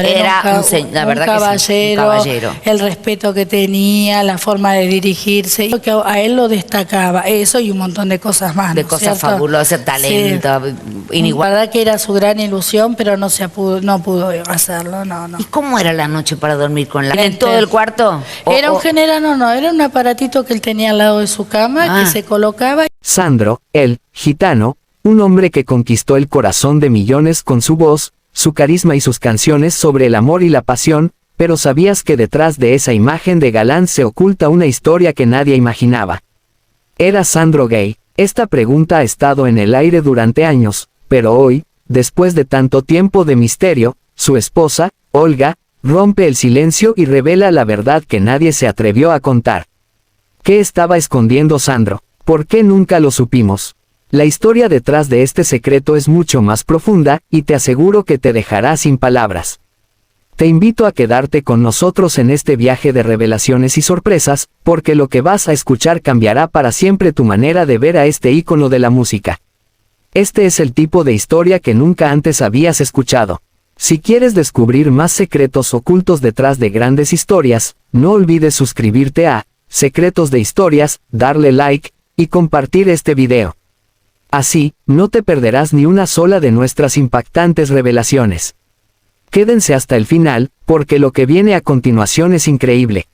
Era la verdad que sí, un caballero. El respeto que tenía, la forma de dirigirse, yo que a él lo destacaba, eso y un montón de cosas más. De ¿no es cosas cierto? fabulosas, talento, Sí. La inigual. verdad que era su gran ilusión, pero no pudo hacerlo, no. ¿Y cómo era la noche para dormir con la? ¿En Este, todo el cuarto? Era un general, no, era un aparatito que él tenía al lado de su cama, que se colocaba. Sandro, el gitano, un hombre que conquistó el corazón de millones con su voz, su carisma y sus canciones sobre el amor y la pasión, pero ¿sabías que detrás de esa imagen de galán se oculta una historia que nadie imaginaba? ¿Era Sandro gay? Esta pregunta ha estado en el aire durante años, pero hoy, después de tanto tiempo de misterio, su esposa, Olga, rompe el silencio y revela la verdad que nadie se atrevió a contar. ¿Qué estaba escondiendo Sandro? ¿Por qué nunca lo supimos? La historia detrás de este secreto es mucho más profunda, y te aseguro que te dejará sin palabras. Te invito a quedarte con nosotros en este viaje de revelaciones y sorpresas, porque lo que vas a escuchar cambiará para siempre tu manera de ver a este ícono de la música. Este es el tipo de historia que nunca antes habías escuchado. Si quieres descubrir más secretos ocultos detrás de grandes historias, no olvides suscribirte a Secretos de Historias, darle like, y compartir este video. Así, no te perderás ni una sola de nuestras impactantes revelaciones. Quédense hasta el final, porque lo que viene a continuación es increíble.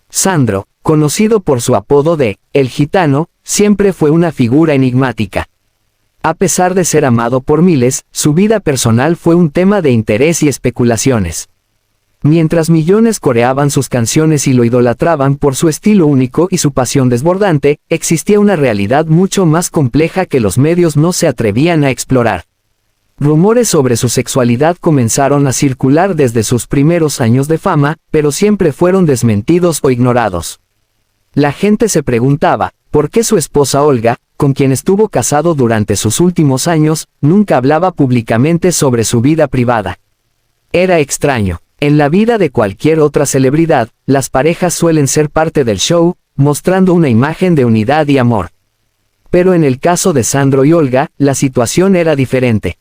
Sandro, conocido por su apodo de El Gitano, siempre fue una figura enigmática. A pesar de ser amado por miles, su vida personal fue un tema de interés y especulaciones. Mientras millones coreaban sus canciones y lo idolatraban por su estilo único y su pasión desbordante, existía una realidad mucho más compleja que los medios no se atrevían a explorar. Rumores sobre su sexualidad comenzaron a circular desde sus primeros años de fama, pero siempre fueron desmentidos o ignorados. La gente se preguntaba, ¿por qué su esposa Olga, con quien estuvo casado durante sus últimos años, nunca hablaba públicamente sobre su vida privada? Era extraño. En la vida de cualquier otra celebridad, las parejas suelen ser parte del show, mostrando una imagen de unidad y amor. Pero en el caso de Sandro y Olga, la situación era diferente.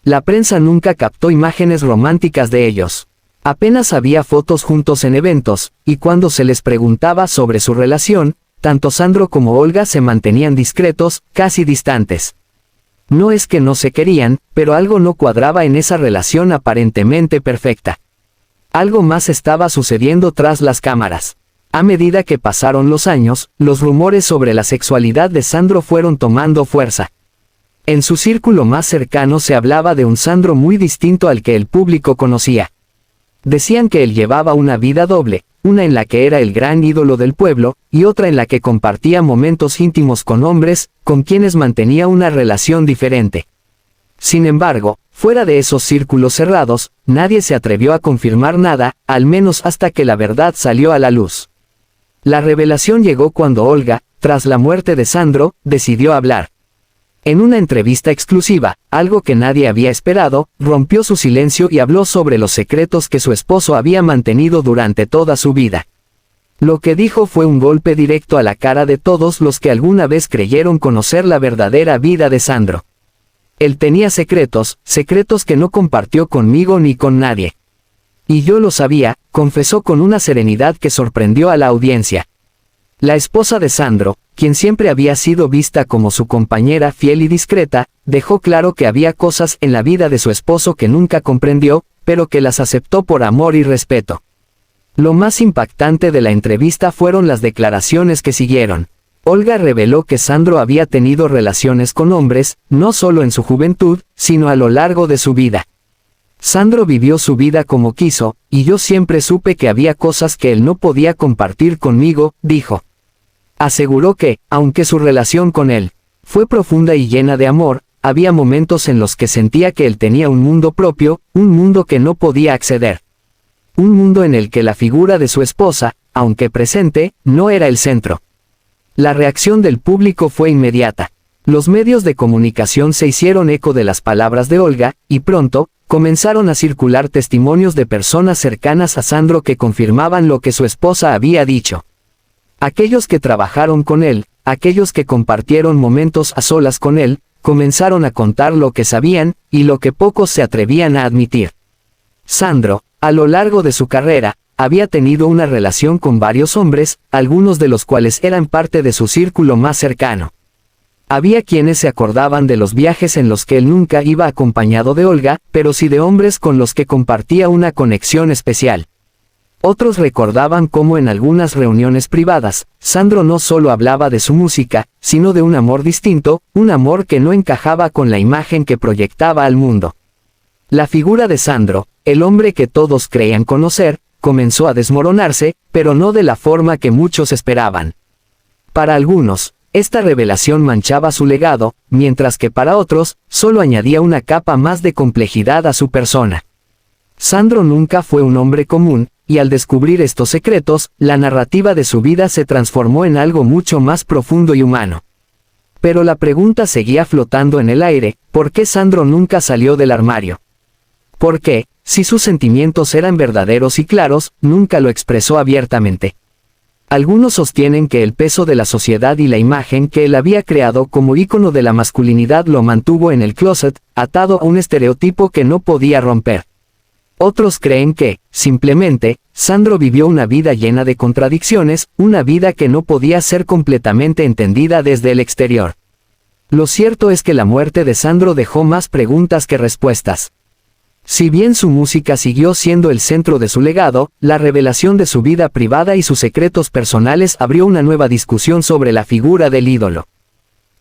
La prensa nunca captó imágenes románticas de ellos. Apenas había fotos juntos en eventos, y cuando se les preguntaba sobre su relación, tanto Sandro como Olga se mantenían discretos, casi distantes. No es que no se querían, pero algo no cuadraba en esa relación aparentemente perfecta. Algo más estaba sucediendo tras las cámaras. A medida que pasaron los años, los rumores sobre la sexualidad de Sandro fueron tomando fuerza. En su círculo más cercano se hablaba de un Sandro muy distinto al que el público conocía. Decían que él llevaba una vida doble, una en la que era el gran ídolo del pueblo, y otra en la que compartía momentos íntimos con hombres, con quienes mantenía una relación diferente. Sin embargo, fuera de esos círculos cerrados, nadie se atrevió a confirmar nada, al menos hasta que la verdad salió a la luz. La revelación llegó cuando Olga, tras la muerte de Sandro, decidió hablar. En una entrevista exclusiva, algo que nadie había esperado, rompió su silencio y habló sobre los secretos que su esposo había mantenido durante toda su vida. Lo que dijo fue un golpe directo a la cara de todos los que alguna vez creyeron conocer la verdadera vida de Sandro. Él tenía secretos, secretos que no compartió conmigo ni con nadie. Y yo lo sabía, confesó con una serenidad que sorprendió a la audiencia. La esposa de Sandro, quien siempre había sido vista como su compañera fiel y discreta, dejó claro que había cosas en la vida de su esposo que nunca comprendió, pero que las aceptó por amor y respeto. Lo más impactante de la entrevista fueron las declaraciones que siguieron. Olga reveló que Sandro había tenido relaciones con hombres, no solo en su juventud, sino a lo largo de su vida. Sandro vivió su vida como quiso, y yo siempre supe que había cosas que él no podía compartir conmigo, dijo. Aseguró que, aunque su relación con él fue profunda y llena de amor, había momentos en los que sentía que él tenía un mundo propio, un mundo que no podía acceder. Un mundo en el que la figura de su esposa, aunque presente, no era el centro. La reacción del público fue inmediata. Los medios de comunicación se hicieron eco de las palabras de Olga, y pronto, comenzaron a circular testimonios de personas cercanas a Sandro que confirmaban lo que su esposa había dicho. Aquellos que trabajaron con él, aquellos que compartieron momentos a solas con él, comenzaron a contar lo que sabían, y lo que pocos se atrevían a admitir. Sandro, a lo largo de su carrera, había tenido una relación con varios hombres, algunos de los cuales eran parte de su círculo más cercano. Había quienes se acordaban de los viajes en los que él nunca iba acompañado de Olga, pero sí de hombres con los que compartía una conexión especial. Otros recordaban cómo en algunas reuniones privadas, Sandro no solo hablaba de su música, sino de un amor distinto, un amor que no encajaba con la imagen que proyectaba al mundo. La figura de Sandro, el hombre que todos creían conocer, comenzó a desmoronarse, pero no de la forma que muchos esperaban. Para algunos, esta revelación manchaba su legado, mientras que para otros, solo añadía una capa más de complejidad a su persona. Sandro nunca fue un hombre común, y al descubrir estos secretos, la narrativa de su vida se transformó en algo mucho más profundo y humano. Pero la pregunta seguía flotando en el aire: ¿por qué Sandro nunca salió del armario? ¿Por qué, si sus sentimientos eran verdaderos y claros, nunca lo expresó abiertamente? Algunos sostienen que el peso de la sociedad y la imagen que él había creado como ícono de la masculinidad lo mantuvo en el closet, atado a un estereotipo que no podía romper. Otros creen que, simplemente, Sandro vivió una vida llena de contradicciones, una vida que no podía ser completamente entendida desde el exterior. Lo cierto es que la muerte de Sandro dejó más preguntas que respuestas. Si bien su música siguió siendo el centro de su legado, la revelación de su vida privada y sus secretos personales abrió una nueva discusión sobre la figura del ídolo.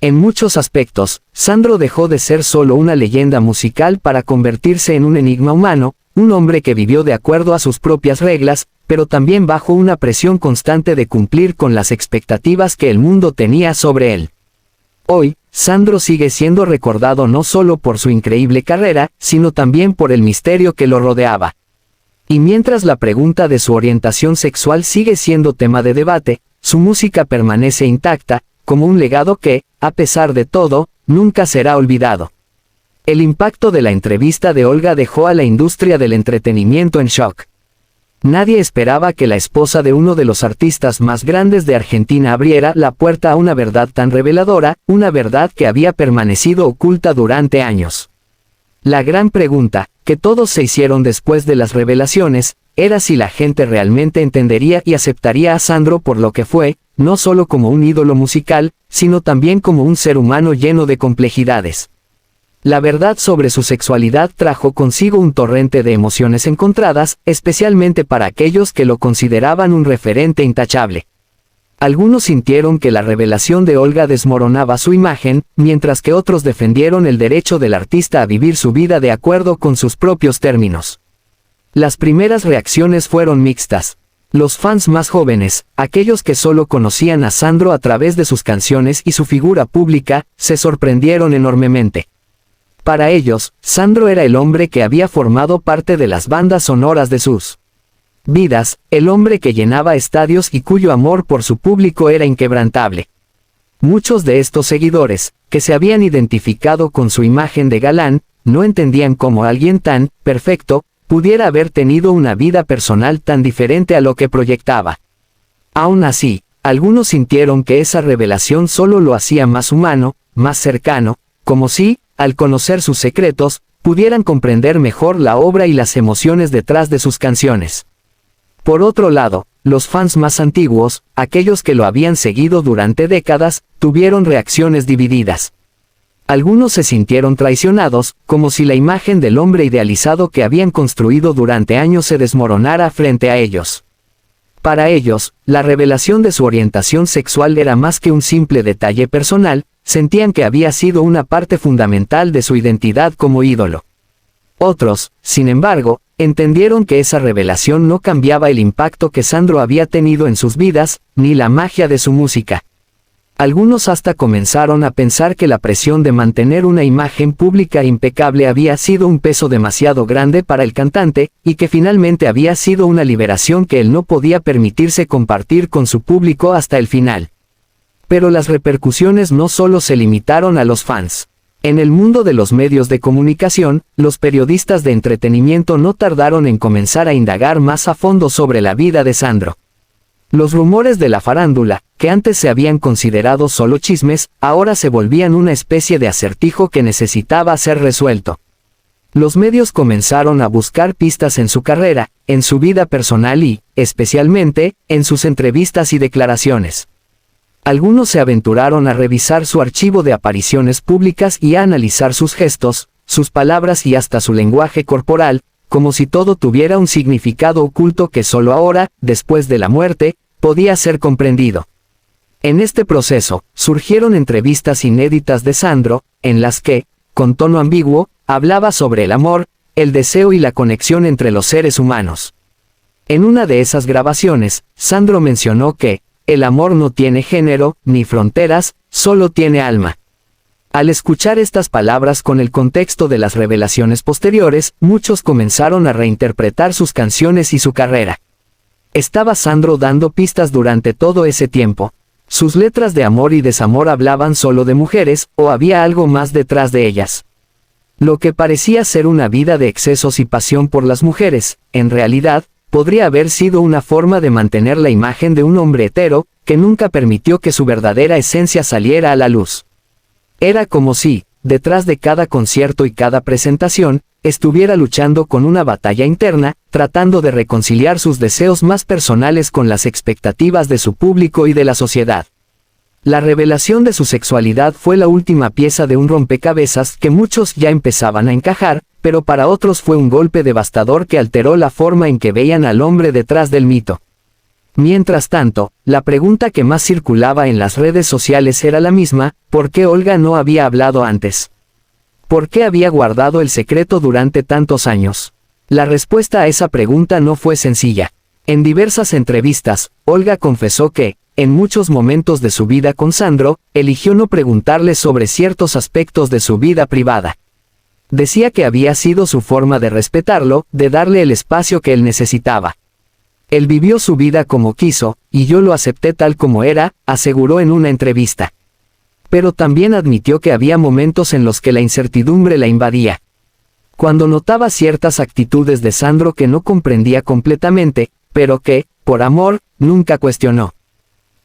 En muchos aspectos, Sandro dejó de ser solo una leyenda musical para convertirse en un enigma humano, un hombre que vivió de acuerdo a sus propias reglas, pero también bajo una presión constante de cumplir con las expectativas que el mundo tenía sobre él. Hoy, Sandro sigue siendo recordado no solo por su increíble carrera, sino también por el misterio que lo rodeaba. Y mientras la pregunta de su orientación sexual sigue siendo tema de debate, su música permanece intacta, como un legado que, a pesar de todo, nunca será olvidado. El impacto de la entrevista de Olga dejó a la industria del entretenimiento en shock. Nadie esperaba que la esposa de uno de los artistas más grandes de Argentina abriera la puerta a una verdad tan reveladora, una verdad que había permanecido oculta durante años. La gran pregunta, que todos se hicieron después de las revelaciones, era si la gente realmente entendería y aceptaría a Sandro por lo que fue, no solo como un ídolo musical, sino también como un ser humano lleno de complejidades. La verdad sobre su sexualidad trajo consigo un torrente de emociones encontradas, especialmente para aquellos que lo consideraban un referente intachable. Algunos sintieron que la revelación de Olga desmoronaba su imagen, mientras que otros defendieron el derecho del artista a vivir su vida de acuerdo con sus propios términos. Las primeras reacciones fueron mixtas. Los fans más jóvenes, aquellos que solo conocían a Sandro a través de sus canciones y su figura pública, se sorprendieron enormemente. Para ellos, Sandro era el hombre que había formado parte de las bandas sonoras de sus vidas, el hombre que llenaba estadios y cuyo amor por su público era inquebrantable. Muchos de estos seguidores, que se habían identificado con su imagen de galán, no entendían cómo alguien tan perfecto pudiera haber tenido una vida personal tan diferente a lo que proyectaba. Aún así, algunos sintieron que esa revelación solo lo hacía más humano, más cercano, como si, al conocer sus secretos, pudieran comprender mejor la obra y las emociones detrás de sus canciones. Por otro lado, los fans más antiguos, aquellos que lo habían seguido durante décadas, tuvieron reacciones divididas. Algunos se sintieron traicionados, como si la imagen del hombre idealizado que habían construido durante años se desmoronara frente a ellos. Para ellos, la revelación de su orientación sexual era más que un simple detalle personal, sentían que había sido una parte fundamental de su identidad como ídolo. Otros, sin embargo, entendieron que esa revelación no cambiaba el impacto que Sandro había tenido en sus vidas, ni la magia de su música. Algunos hasta comenzaron a pensar que la presión de mantener una imagen pública impecable había sido un peso demasiado grande para el cantante, y que finalmente había sido una liberación que él no podía permitirse compartir con su público hasta el final. Pero las repercusiones no solo se limitaron a los fans. En el mundo de los medios de comunicación, los periodistas de entretenimiento no tardaron en comenzar a indagar más a fondo sobre la vida de Sandro. Los rumores de la farándula, que antes se habían considerado solo chismes, ahora se volvían una especie de acertijo que necesitaba ser resuelto. Los medios comenzaron a buscar pistas en su carrera, en su vida personal y, especialmente, en sus entrevistas y declaraciones. Algunos se aventuraron a revisar su archivo de apariciones públicas y a analizar sus gestos, sus palabras y hasta su lenguaje corporal, como si todo tuviera un significado oculto que solo ahora, después de la muerte, podía ser comprendido. En este proceso, surgieron entrevistas inéditas de Sandro, en las que, con tono ambiguo, hablaba sobre el amor, el deseo y la conexión entre los seres humanos. En una de esas grabaciones, Sandro mencionó que, el amor no tiene género, ni fronteras, solo tiene alma. Al escuchar estas palabras con el contexto de las revelaciones posteriores, muchos comenzaron a reinterpretar sus canciones y su carrera. ¿Estaba Sandro dando pistas durante todo ese tiempo? ¿Sus letras de amor y desamor hablaban solo de mujeres, o había algo más detrás de ellas? Lo que parecía ser una vida de excesos y pasión por las mujeres, en realidad, podría haber sido una forma de mantener la imagen de un hombre hetero, que nunca permitió que su verdadera esencia saliera a la luz. Era como si, detrás de cada concierto y cada presentación, estuviera luchando con una batalla interna, tratando de reconciliar sus deseos más personales con las expectativas de su público y de la sociedad. La revelación de su sexualidad fue la última pieza de un rompecabezas que muchos ya empezaban a encajar, pero para otros fue un golpe devastador que alteró la forma en que veían al hombre detrás del mito. Mientras tanto, la pregunta que más circulaba en las redes sociales era la misma: ¿por qué Olga no había hablado antes? ¿Por qué había guardado el secreto durante tantos años? La respuesta a esa pregunta no fue sencilla. En diversas entrevistas, Olga confesó que, en muchos momentos de su vida con Sandro, eligió no preguntarle sobre ciertos aspectos de su vida privada. Decía que había sido su forma de respetarlo, de darle el espacio que él necesitaba. Él vivió su vida como quiso, y yo lo acepté tal como era, aseguró en una entrevista. Pero también admitió que había momentos en los que la incertidumbre la invadía. Cuando notaba ciertas actitudes de Sandro que no comprendía completamente, pero que, por amor, nunca cuestionó.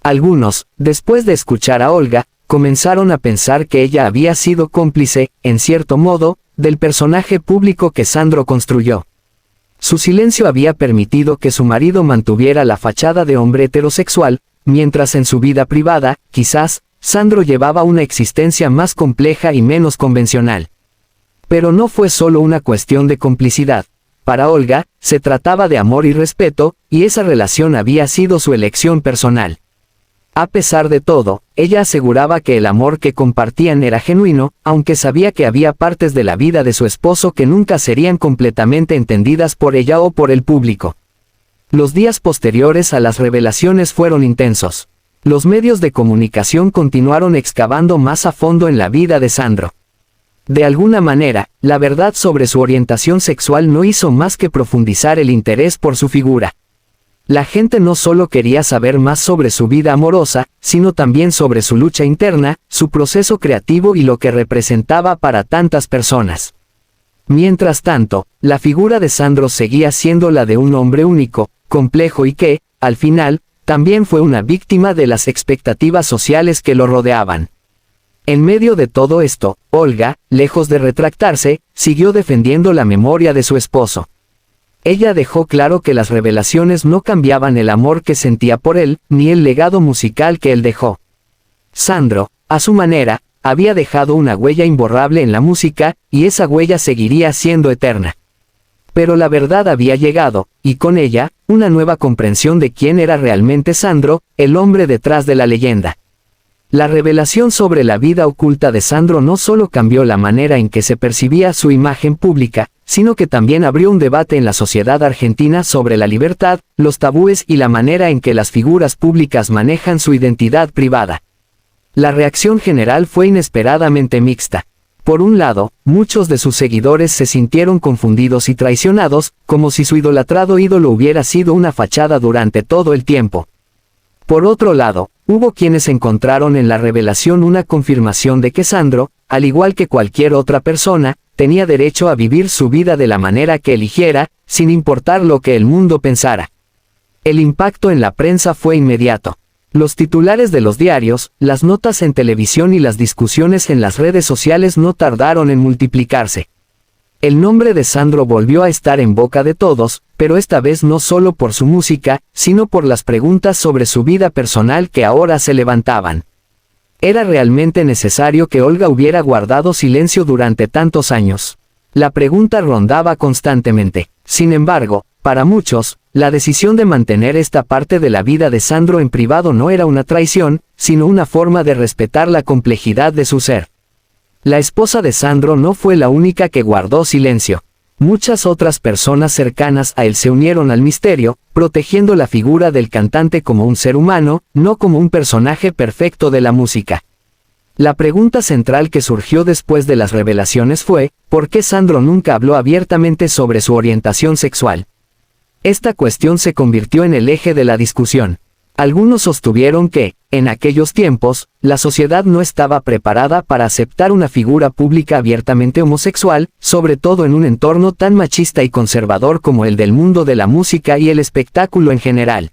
Algunos, después de escuchar a Olga, comenzaron a pensar que ella había sido cómplice, en cierto modo, del personaje público que Sandro construyó. Su silencio había permitido que su marido mantuviera la fachada de hombre heterosexual, mientras en su vida privada, quizás, Sandro llevaba una existencia más compleja y menos convencional. Pero no fue solo una cuestión de complicidad. Para Olga, se trataba de amor y respeto, y esa relación había sido su elección personal. A pesar de todo, ella aseguraba que el amor que compartían era genuino, aunque sabía que había partes de la vida de su esposo que nunca serían completamente entendidas por ella o por el público. Los días posteriores a las revelaciones fueron intensos. Los medios de comunicación continuaron excavando más a fondo en la vida de Sandro. De alguna manera, la verdad sobre su orientación sexual no hizo más que profundizar el interés por su figura. La gente no solo quería saber más sobre su vida amorosa, sino también sobre su lucha interna, su proceso creativo y lo que representaba para tantas personas. Mientras tanto, la figura de Sandro seguía siendo la de un hombre único, complejo y que, al final, también fue una víctima de las expectativas sociales que lo rodeaban. En medio de todo esto, Olga, lejos de retractarse, siguió defendiendo la memoria de su esposo. Ella dejó claro que las revelaciones no cambiaban el amor que sentía por él, ni el legado musical que él dejó. Sandro, a su manera, había dejado una huella imborrable en la música, y esa huella seguiría siendo eterna. Pero la verdad había llegado, y con ella, una nueva comprensión de quién era realmente Sandro, el hombre detrás de la leyenda. La revelación sobre la vida oculta de Sandro no solo cambió la manera en que se percibía su imagen pública, sino que también abrió un debate en la sociedad argentina sobre la libertad, los tabúes y la manera en que las figuras públicas manejan su identidad privada. La reacción general fue inesperadamente mixta. Por un lado, muchos de sus seguidores se sintieron confundidos y traicionados, como si su idolatrado ídolo hubiera sido una fachada durante todo el tiempo. Por otro lado, hubo quienes encontraron en la revelación una confirmación de que Sandro, al igual que cualquier otra persona, tenía derecho a vivir su vida de la manera que eligiera, sin importar lo que el mundo pensara. El impacto en la prensa fue inmediato. Los titulares de los diarios, las notas en televisión y las discusiones en las redes sociales no tardaron en multiplicarse. El nombre de Sandro volvió a estar en boca de todos, pero esta vez no solo por su música, sino por las preguntas sobre su vida personal que ahora se levantaban. ¿Era realmente necesario que Olga hubiera guardado silencio durante tantos años? La pregunta rondaba constantemente. Sin embargo, para muchos, la decisión de mantener esta parte de la vida de Sandro en privado no era una traición, sino una forma de respetar la complejidad de su ser. La esposa de Sandro no fue la única que guardó silencio. Muchas otras personas cercanas a él se unieron al misterio, protegiendo la figura del cantante como un ser humano, no como un personaje perfecto de la música. La pregunta central que surgió después de las revelaciones fue, ¿por qué Sandro nunca habló abiertamente sobre su orientación sexual? Esta cuestión se convirtió en el eje de la discusión. Algunos sostuvieron que, en aquellos tiempos, la sociedad no estaba preparada para aceptar una figura pública abiertamente homosexual, sobre todo en un entorno tan machista y conservador como el del mundo de la música y el espectáculo en general.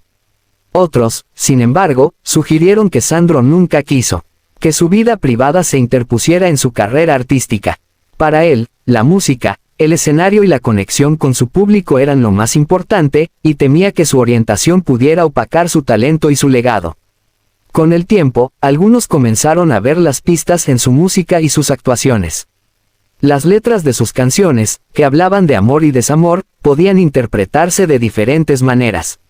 Otros, sin embargo, sugirieron que Sandro nunca quiso que su vida privada se interpusiera en su carrera artística. Para él, la música, el escenario y la conexión con su público eran lo más importante, y temía que su orientación pudiera opacar su talento y su legado. Con el tiempo, algunos comenzaron a ver las pistas en su música y sus actuaciones. Las letras de sus canciones, que hablaban de amor y desamor, podían interpretarse de diferentes maneras.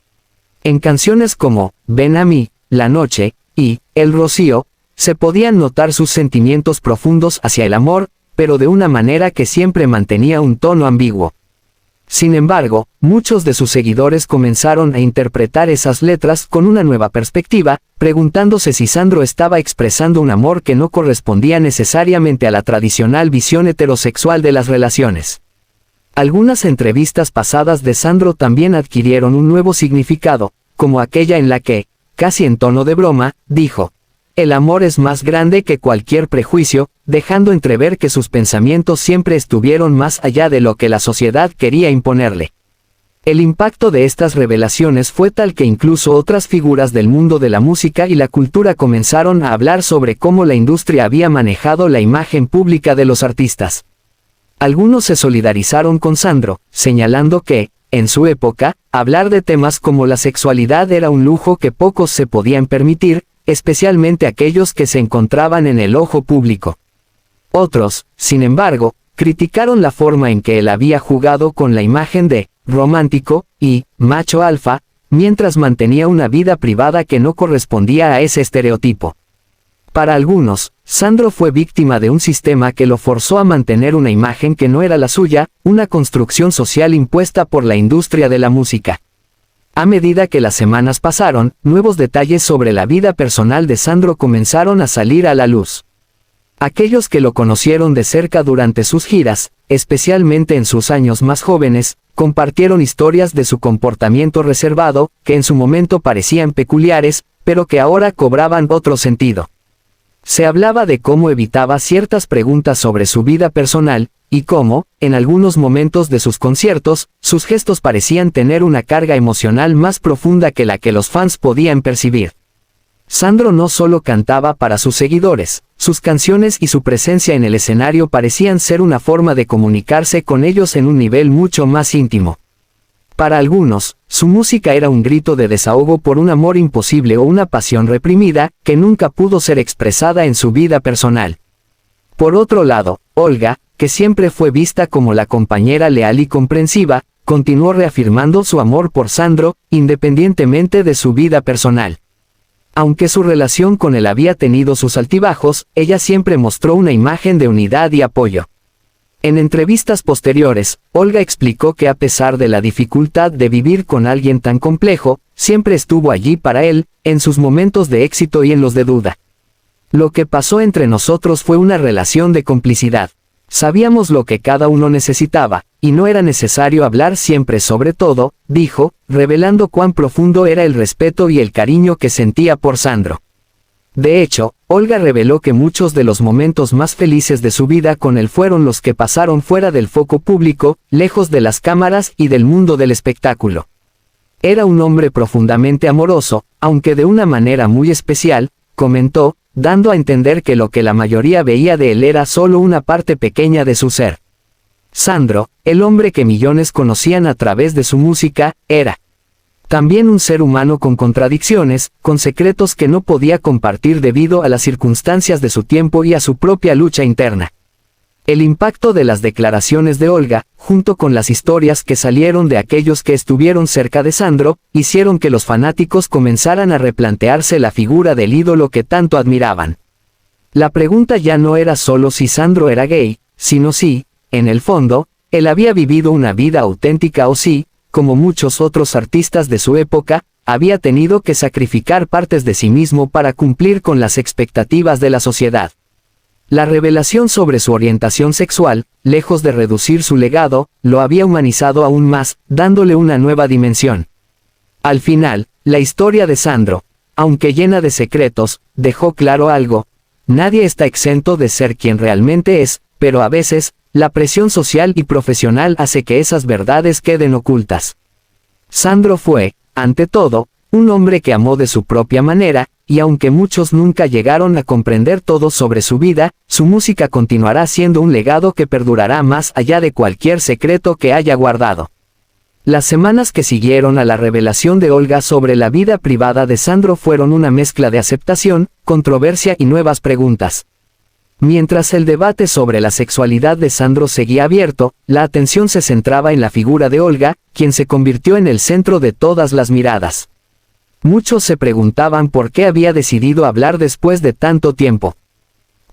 En canciones como Ven a mí, La noche, y El rocío, se podían notar sus sentimientos profundos hacia el amor, pero de una manera que siempre mantenía un tono ambiguo. Sin embargo, muchos de sus seguidores comenzaron a interpretar esas letras con una nueva perspectiva, preguntándose si Sandro estaba expresando un amor que no correspondía necesariamente a la tradicional visión heterosexual de las relaciones. Algunas entrevistas pasadas de Sandro también adquirieron un nuevo significado, como aquella en la que, casi en tono de broma, dijo: el amor es más grande que cualquier prejuicio, dejando entrever que sus pensamientos siempre estuvieron más allá de lo que la sociedad quería imponerle. El impacto de estas revelaciones fue tal que incluso otras figuras del mundo de la música y la cultura comenzaron a hablar sobre cómo la industria había manejado la imagen pública de los artistas. Algunos se solidarizaron con Sandro, señalando que, en su época, hablar de temas como la sexualidad era un lujo que pocos se podían permitir, especialmente aquellos que se encontraban en el ojo público. Otros, sin embargo, criticaron la forma en que él había jugado con la imagen de romántico y macho alfa, mientras mantenía una vida privada que no correspondía a ese estereotipo. Para algunos, Sandro fue víctima de un sistema que lo forzó a mantener una imagen que no era la suya, una construcción social impuesta por la industria de la música. A medida que las semanas pasaron, nuevos detalles sobre la vida personal de Sandro comenzaron a salir a la luz. Aquellos que lo conocieron de cerca durante sus giras, especialmente en sus años más jóvenes, compartieron historias de su comportamiento reservado, que en su momento parecían peculiares, pero que ahora cobraban otro sentido. Se hablaba de cómo evitaba ciertas preguntas sobre su vida personal, y cómo, en algunos momentos de sus conciertos, sus gestos parecían tener una carga emocional más profunda que la que los fans podían percibir. Sandro no solo cantaba para sus seguidores, sus canciones y su presencia en el escenario parecían ser una forma de comunicarse con ellos en un nivel mucho más íntimo. Para algunos, su música era un grito de desahogo por un amor imposible o una pasión reprimida, que nunca pudo ser expresada en su vida personal. Por otro lado, Olga, que siempre fue vista como la compañera leal y comprensiva, continuó reafirmando su amor por Sandro, independientemente de su vida personal. Aunque su relación con él había tenido sus altibajos, ella siempre mostró una imagen de unidad y apoyo. En entrevistas posteriores, Olga explicó que a pesar de la dificultad de vivir con alguien tan complejo, siempre estuvo allí para él, en sus momentos de éxito y en los de duda. Lo que pasó entre nosotros fue una relación de complicidad. Sabíamos lo que cada uno necesitaba, y no era necesario hablar siempre sobre todo, dijo, revelando cuán profundo era el respeto y el cariño que sentía por Sandro. De hecho, Olga reveló que muchos de los momentos más felices de su vida con él fueron los que pasaron fuera del foco público, lejos de las cámaras y del mundo del espectáculo. Era un hombre profundamente amoroso, aunque de una manera muy especial, comentó, dando a entender que lo que la mayoría veía de él era solo una parte pequeña de su ser. Sandro, el hombre que millones conocían a través de su música, era también un ser humano con contradicciones, con secretos que no podía compartir debido a las circunstancias de su tiempo y a su propia lucha interna. El impacto de las declaraciones de Olga, junto con las historias que salieron de aquellos que estuvieron cerca de Sandro, hicieron que los fanáticos comenzaran a replantearse la figura del ídolo que tanto admiraban. La pregunta ya no era solo si Sandro era gay, sino si, en el fondo, él había vivido una vida auténtica o si, como muchos otros artistas de su época, había tenido que sacrificar partes de sí mismo para cumplir con las expectativas de la sociedad. La revelación sobre su orientación sexual, lejos de reducir su legado, lo había humanizado aún más, dándole una nueva dimensión. Al final, la historia de Sandro, aunque llena de secretos, dejó claro algo: nadie está exento de ser quien realmente es, pero a veces, la presión social y profesional hace que esas verdades queden ocultas. Sandro fue, ante todo, un hombre que amó de su propia manera, y aunque muchos nunca llegaron a comprender todo sobre su vida, su música continuará siendo un legado que perdurará más allá de cualquier secreto que haya guardado. Las semanas que siguieron a la revelación de Olga sobre la vida privada de Sandro fueron una mezcla de aceptación, controversia y nuevas preguntas. Mientras el debate sobre la sexualidad de Sandro seguía abierto, la atención se centraba en la figura de Olga, quien se convirtió en el centro de todas las miradas. Muchos se preguntaban por qué había decidido hablar después de tanto tiempo.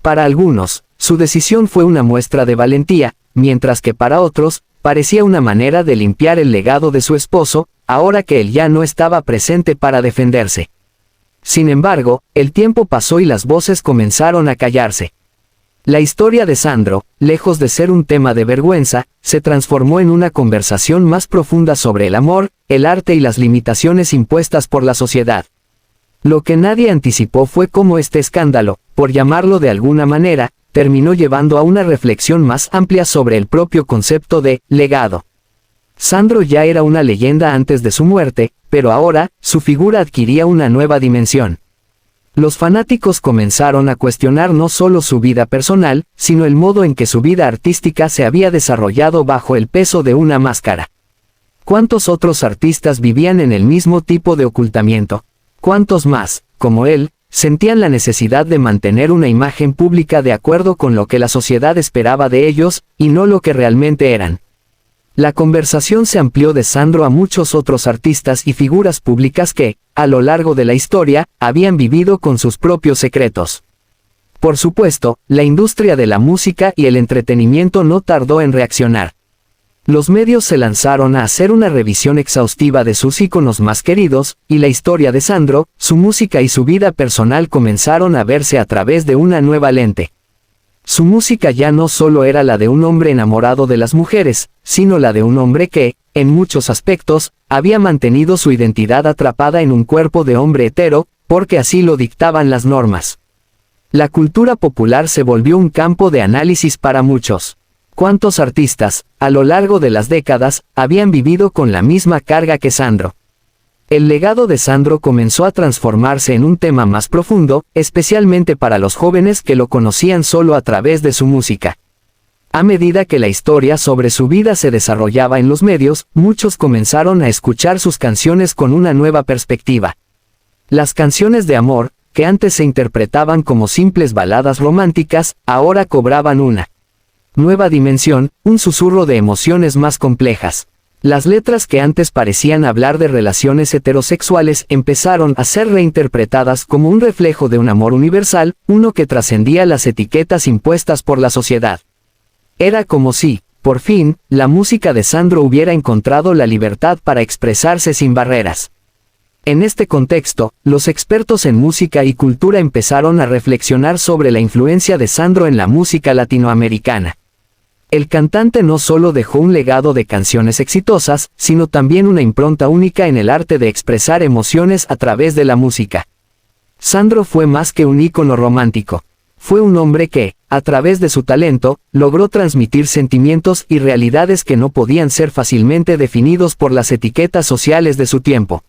Para algunos, su decisión fue una muestra de valentía, mientras que para otros, parecía una manera de limpiar el legado de su esposo, ahora que él ya no estaba presente para defenderse. Sin embargo, el tiempo pasó y las voces comenzaron a callarse. La historia de Sandro, lejos de ser un tema de vergüenza, se transformó en una conversación más profunda sobre el amor, el arte y las limitaciones impuestas por la sociedad. Lo que nadie anticipó fue cómo este escándalo, por llamarlo de alguna manera, terminó llevando a una reflexión más amplia sobre el propio concepto de legado. Sandro ya era una leyenda antes de su muerte, pero ahora, su figura adquiría una nueva dimensión. Los fanáticos comenzaron a cuestionar no solo su vida personal, sino el modo en que su vida artística se había desarrollado bajo el peso de una máscara. ¿Cuántos otros artistas vivían en el mismo tipo de ocultamiento? ¿Cuántos más, como él, sentían la necesidad de mantener una imagen pública de acuerdo con lo que la sociedad esperaba de ellos, y no lo que realmente eran? La conversación se amplió de Sandro a muchos otros artistas y figuras públicas que, a lo largo de la historia, habían vivido con sus propios secretos. Por supuesto, la industria de la música y el entretenimiento no tardó en reaccionar. Los medios se lanzaron a hacer una revisión exhaustiva de sus íconos más queridos, y la historia de Sandro, su música y su vida personal comenzaron a verse a través de una nueva lente. Su música ya no solo era la de un hombre enamorado de las mujeres, sino la de un hombre que, en muchos aspectos, había mantenido su identidad atrapada en un cuerpo de hombre hetero, porque así lo dictaban las normas. La cultura popular se volvió un campo de análisis para muchos. ¿Cuántos artistas, a lo largo de las décadas, habían vivido con la misma carga que Sandro? El legado de Sandro comenzó a transformarse en un tema más profundo, especialmente para los jóvenes que lo conocían solo a través de su música. A medida que la historia sobre su vida se desarrollaba en los medios, muchos comenzaron a escuchar sus canciones con una nueva perspectiva. Las canciones de amor, que antes se interpretaban como simples baladas románticas, ahora cobraban una nueva dimensión, un susurro de emociones más complejas. Las letras que antes parecían hablar de relaciones heterosexuales empezaron a ser reinterpretadas como un reflejo de un amor universal, uno que trascendía las etiquetas impuestas por la sociedad. Era como si, por fin, la música de Sandro hubiera encontrado la libertad para expresarse sin barreras. En este contexto, los expertos en música y cultura empezaron a reflexionar sobre la influencia de Sandro en la música latinoamericana. El cantante no solo dejó un legado de canciones exitosas, sino también una impronta única en el arte de expresar emociones a través de la música. Sandro fue más que un ícono romántico. Fue un hombre que, a través de su talento, logró transmitir sentimientos y realidades que no podían ser fácilmente definidos por las etiquetas sociales de su tiempo.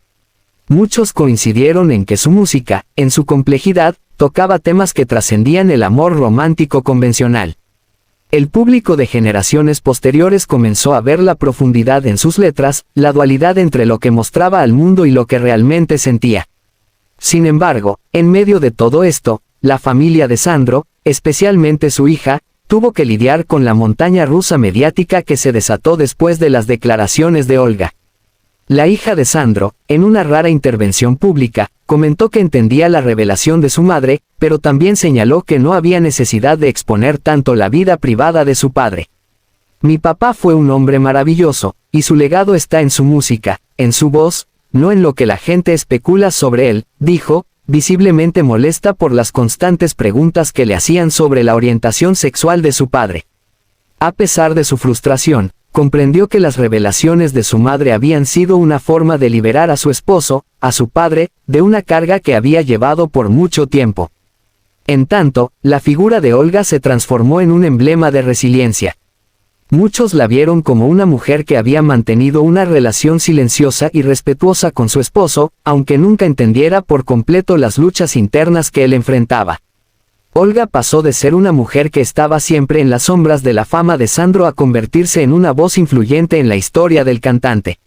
Muchos coincidieron en que su música, en su complejidad, tocaba temas que trascendían el amor romántico convencional. El público de generaciones posteriores comenzó a ver la profundidad en sus letras, la dualidad entre lo que mostraba al mundo y lo que realmente sentía. Sin embargo, en medio de todo esto, la familia de Sandro, especialmente su hija, tuvo que lidiar con la montaña rusa mediática que se desató después de las declaraciones de Olga. La hija de Sandro, en una rara intervención pública, comentó que entendía la revelación de su madre, pero también señaló que no había necesidad de exponer tanto la vida privada de su padre. Mi papá fue un hombre maravilloso, y su legado está en su música, en su voz, no en lo que la gente especula sobre él, dijo, visiblemente molesta por las constantes preguntas que le hacían sobre la orientación sexual de su padre. A pesar de su frustración, comprendió que las revelaciones de su madre habían sido una forma de liberar a su esposo, a su padre, de una carga que había llevado por mucho tiempo. En tanto, la figura de Olga se transformó en un emblema de resiliencia. Muchos la vieron como una mujer que había mantenido una relación silenciosa y respetuosa con su esposo, aunque nunca entendiera por completo las luchas internas que él enfrentaba. Olga pasó de ser una mujer que estaba siempre en las sombras de la fama de Sandro a convertirse en una voz influyente en la historia del cantante.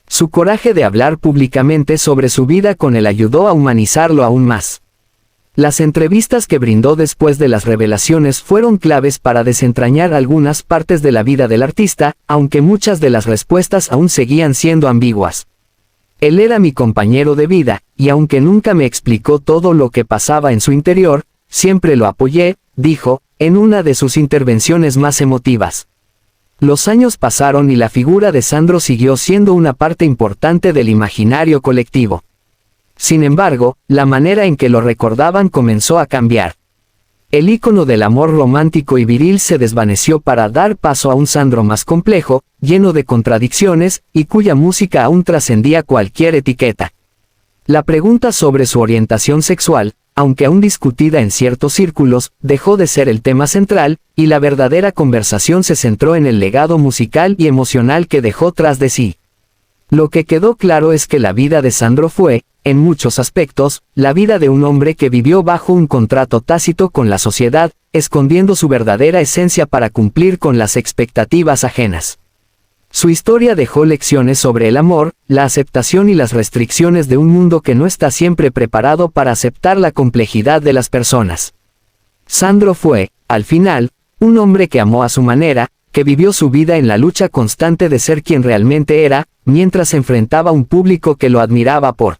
Su coraje de hablar públicamente sobre su vida con él ayudó a humanizarlo aún más. Las entrevistas que brindó después de las revelaciones fueron claves para desentrañar algunas partes de la vida del artista, aunque muchas de las respuestas aún seguían siendo ambiguas. Él era mi compañero de vida, y aunque nunca me explicó todo lo que pasaba en su interior, siempre lo apoyé, dijo, en una de sus intervenciones más emotivas. Los años pasaron y la figura de Sandro siguió siendo una parte importante del imaginario colectivo. Sin embargo, la manera en que lo recordaban comenzó a cambiar. El ícono del amor romántico y viril se desvaneció para dar paso a un Sandro más complejo, lleno de contradicciones, y cuya música aún trascendía cualquier etiqueta. La pregunta sobre su orientación sexual, aunque aún discutida en ciertos círculos, dejó de ser el tema central, y la verdadera conversación se centró en el legado musical y emocional que dejó tras de sí. Lo que quedó claro es que la vida de Sandro fue, en muchos aspectos, la vida de un hombre que vivió bajo un contrato tácito con la sociedad, escondiendo su verdadera esencia para cumplir con las expectativas ajenas. Su historia dejó lecciones sobre el amor, la aceptación y las restricciones de un mundo que no está siempre preparado para aceptar la complejidad de las personas. Sandro fue, al final, un hombre que amó a su manera, que vivió su vida en la lucha constante de ser quien realmente era, mientras enfrentaba a un público que lo admiraba por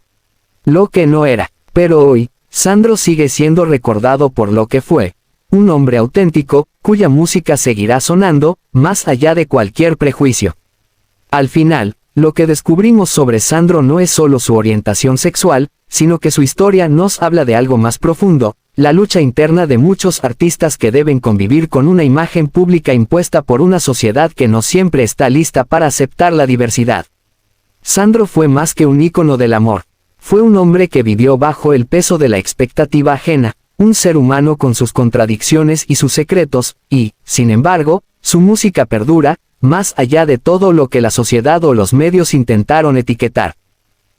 lo que no era. Pero hoy, Sandro sigue siendo recordado por lo que fue, un hombre auténtico, cuya música seguirá sonando, más allá de cualquier prejuicio. Al final, lo que descubrimos sobre Sandro no es solo su orientación sexual, sino que su historia nos habla de algo más profundo, la lucha interna de muchos artistas que deben convivir con una imagen pública impuesta por una sociedad que no siempre está lista para aceptar la diversidad. Sandro fue más que un ícono del amor. Fue un hombre que vivió bajo el peso de la expectativa ajena, un ser humano con sus contradicciones y sus secretos, y, sin embargo, su música perdura, más allá de todo lo que la sociedad o los medios intentaron etiquetar.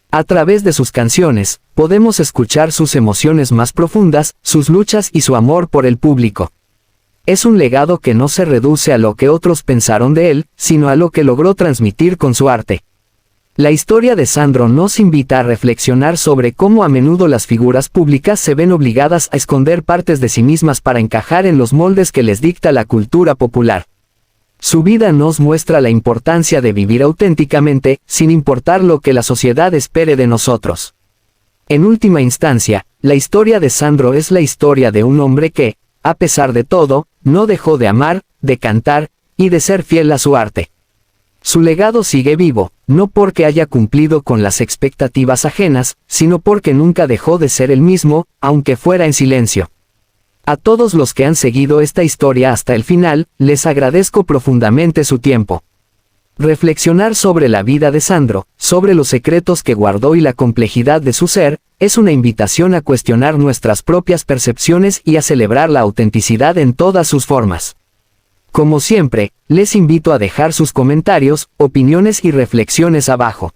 A través de sus canciones, podemos escuchar sus emociones más profundas, sus luchas y su amor por el público. Es un legado que no se reduce a lo que otros pensaron de él, sino a lo que logró transmitir con su arte. La historia de Sandro nos invita a reflexionar sobre cómo a menudo las figuras públicas se ven obligadas a esconder partes de sí mismas para encajar en los moldes que les dicta la cultura popular. Su vida nos muestra la importancia de vivir auténticamente, sin importar lo que la sociedad espere de nosotros. En última instancia, la historia de Sandro es la historia de un hombre que, a pesar de todo, no dejó de amar, de cantar, y de ser fiel a su arte. Su legado sigue vivo, no porque haya cumplido con las expectativas ajenas, sino porque nunca dejó de ser el mismo, aunque fuera en silencio. A todos los que han seguido esta historia hasta el final, les agradezco profundamente su tiempo. Reflexionar sobre la vida de Sandro, sobre los secretos que guardó y la complejidad de su ser, es una invitación a cuestionar nuestras propias percepciones y a celebrar la autenticidad en todas sus formas. Como siempre, les invito a dejar sus comentarios, opiniones y reflexiones abajo.